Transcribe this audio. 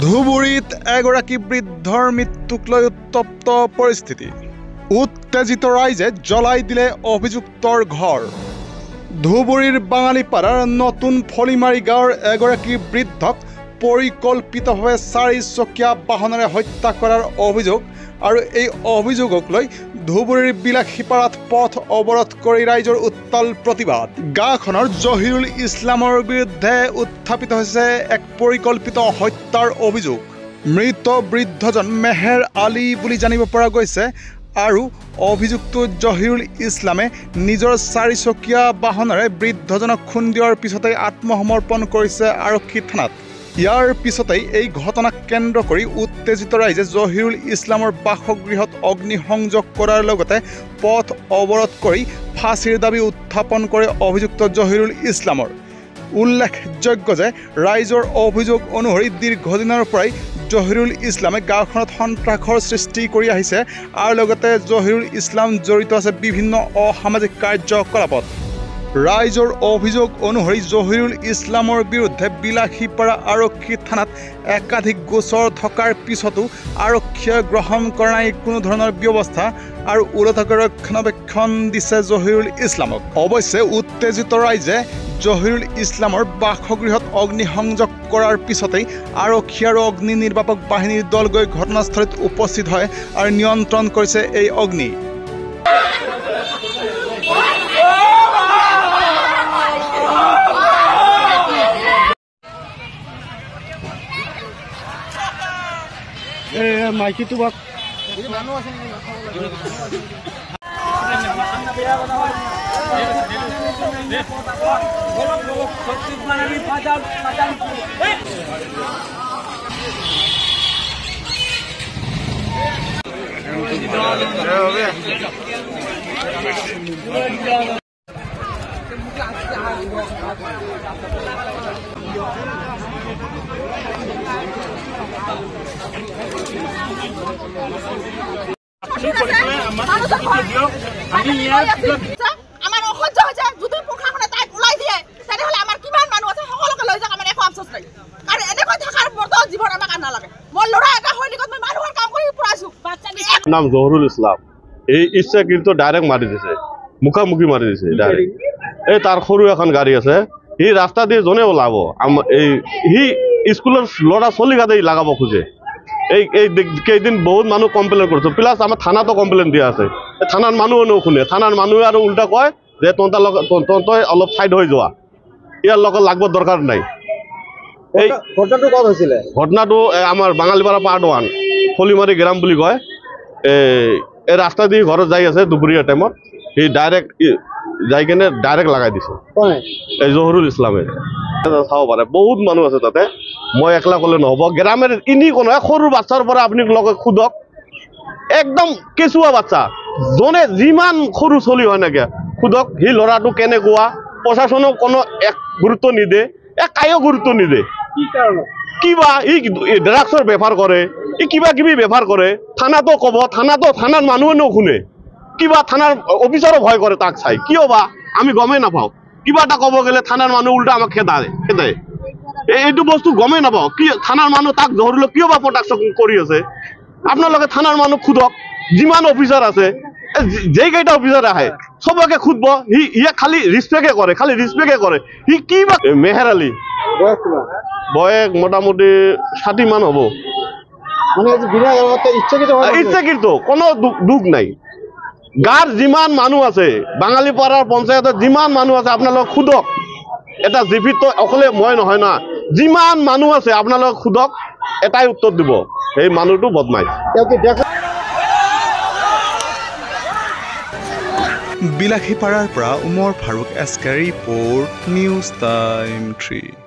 ধুবুৰীত এগৰাকী বৃদ্ধৰ মৃত্যুক লৈ উত্তপ্ত পৰিস্থিতি। উত্তেজিত ৰাইজে জ্বলাই দিলে অভিযুক্তৰ ঘৰ। ধুবুৰীৰ বাঙালীপাৰাৰ নতুন ফলিমাৰী গাঁৱৰ এগৰাকী বৃদ্ধক পৰিকল্পিতভাৱে 4 চকীয়া বাহনেৰে হত্যা কৰাৰ অভিযোগ আৰু এই অভিযোগক লৈ ধুবুৰীৰ বিলাসীপাৰাত পথ অৱৰোধ কৰি ৰাইজৰ উত্তাল প্ৰতিবাদ। গাঁওখনৰ জহিৰুল ইছলামৰ বিৰুদ্ধে উত্থাপিত হৈছে এক পৰিকল্পিত হত্যাৰ অভিযোগ। মৃত বৃদ্ধজন মেহেৰ আলী বুলি জানিব পৰা গৈছে আৰু অভিযুক্ত জহিৰুল ইছলামে নিজৰ 4 চকীয়া বাহনেৰে বৃদ্ধজনক খুন দিয়াৰ পিছতে আত্মসমৰ্পণ কৰিছে আৰক্ষী থানাত। ইয়াৰ পিছতেই এই ঘটনাক কেন্দ্ৰ কৰি উত্তেজিত ৰাইজে জহিৰুল ইছলামৰ বাসগৃহত অগ্নিসংযোগ কৰাৰ লগতে পথ অৱৰোধ কৰি ফাঁচীৰ দাবী উত্থাপন কৰে অভিযুক্ত জহিৰুল ইছলামৰ। উল্লেখযোগ্য যে ৰাইজৰ অভিযোগ অনুসৰি দীৰ্ঘদিনৰ পৰাই জহিৰুল ইছলামে গাঁওখনত সন্ত্ৰাসৰ সৃষ্টি কৰি আহিছে আৰু লগতে জহিৰুল ইছলাম জড়িত আছে বিভিন্ন অসামাজিক কাৰ্যকলাপত। ৰাইজৰ অভিযোগ অনুসৰি জহিৰুল ইছলামৰ বিৰুদ্ধে বিলাসীপাৰা আৰক্ষী থানাত একাধিক গোচৰ থকাৰ পিছতো আৰক্ষীয়ে গ্ৰহণ কৰা নাই কোনো ধৰণৰ ব্যৱস্থা আৰু ওলটাকৈ ৰক্ষণাবেক্ষণ দিছে জহিৰুল ইছলামক। অৱশ্যে উত্তেজিত ৰাইজে জহিৰুল ইছলামৰ বাসগৃহত অগ্নিসংযোগ কৰাৰ পিছতেই আৰক্ষী আৰু অগ্নি নিৰ্বাপক বাহিনীৰ দল গৈ ঘটনাস্থলীত উপস্থিত হয় আৰু নিয়ন্ত্ৰণ কৰিছে এই অগ্নি। মাইকিটো বাক আমাৰ অসহ্য হৈছে। যদি প্ৰশাসনে তাইক ওলাই দিয়ে তেনেহ'লে আমাৰ কিমান মানুহ আছে সকলোকে লৈ যাওক। আমাৰ একো আফচোচ নাই, কাৰণ এনেকৈ থকাৰ মতো জীৱন আমাক আন নালাগে। মোৰ ল'ৰা এটা সৈনিকত মই মানুহৰ কাম কৰি ফুৰাইছো। নাম জহুৰুল ইছলাম। এই ইচ্ছা কিন্তু ডাইৰেক্ট মাৰি দিছে, মুখামুখি মাৰি দিছে ডাইৰেক্ট। এই তাৰ সৰু এখন গাড়ী আছে, সি ৰাস্তা দিয়ে জনে ওলাব, এই সি স্কুলৰ ল'ৰা ছোৱালী গাড়ী লগাব খোজে। এই কেইদিন বহুত মানুহ কমপ্লেইন কৰিছে, প্লাছ আমাৰ থানাতো কমপ্লেইন দিয়া আছে। থানাৰ মানুহে নুশুনে, থানাৰ মানুহে আৰু উল্টা কয় যে তহঁতই অলপ ছাইড হৈ যোৱা, ইয়াৰ লগত লাগব দৰকাৰ নাই। এই ঘটনাটো ক'ত হৈছিলে? ঘটনাটো আমাৰ বাঙালীপাৰা পাৰ্ট 1 ফলিমাৰী গ্ৰাম বুলি কয়। এই ৰাস্তা দি ঘৰত যাই আছে দুপৰীয়া টাইমত, সি ডাইৰেক্ট যাই কেনে ডাইৰেক্ট লগাই দিছে এই জহুৰুল ইছলামে। চাব পাৰে বহুত মানুহ আছে তাতে, মই একলা ক'লে নহ'ব। গ্ৰামেৰ ইনি কোনো সৰু বাচ্চাৰ পৰা আপুনি লগে সোধক, একদম কেঁচুৱা বাচ্চা জনে যিমান সৰু চলি হয় নাকি সোধক, সি ল'ৰাটো কেনেকুৱা। প্ৰশাসনক কোনো এক গুৰুত্ব নিদিয়ে, কায়ো গুৰুত্ব নিদিয়ে। কিবা ই ড্ৰাগছৰ বেপাৰ কৰে, ই কিবা কিবি বেপাৰ কৰে। থানাতো ক'ব, থানাৰ মানুহে নুশুনে। কিবা থানাৰ অফিচাৰো ভয় কৰে তাক চাই, কিয় বা আমি গমেই নাপাওঁ। কিবা এটা ক'ব গ'লে থানাৰ মানুহ উল্টা আমাক খেদায়। এইটো বস্তু গমেই নাপাওঁ কি থানাৰ মানুহ তাক জহুৰুলক কিয় বা প্ৰটেকশ্যন কৰি আছে। আপোনালোকে থানাৰ মানুহ সোধক, যিমান অফিচাৰ আছে, যেইকেইটা অফিচাৰ আহে চবকে সোধব, ইয়াক খালি ৰিচপেক্টে কৰে। সি কি বা মেহেৰ আলী বয়স মোটামুটি 60 মান হ'ব। মানে ইচ্ছাকৃত কোনো দুখ নাই। গাঁৱৰ যিমান মানুহ আছে, বাঙালীপাৰাৰ পঞ্চায়তৰ যিমান মানুহ আছে, আপোনালোক সোধক। এটা জিপিত অকলে মই নহয় না, যিমান মানুহ আছে আপোনালোক সোধক, এটাই উত্তৰ দিব, সেই মানুহটো বদমাইছ। বিলাসীপাৰাৰ পৰা উমৰ ফাৰুক এছকে ৰিপৰ্ট, নিউজ টাইম 3।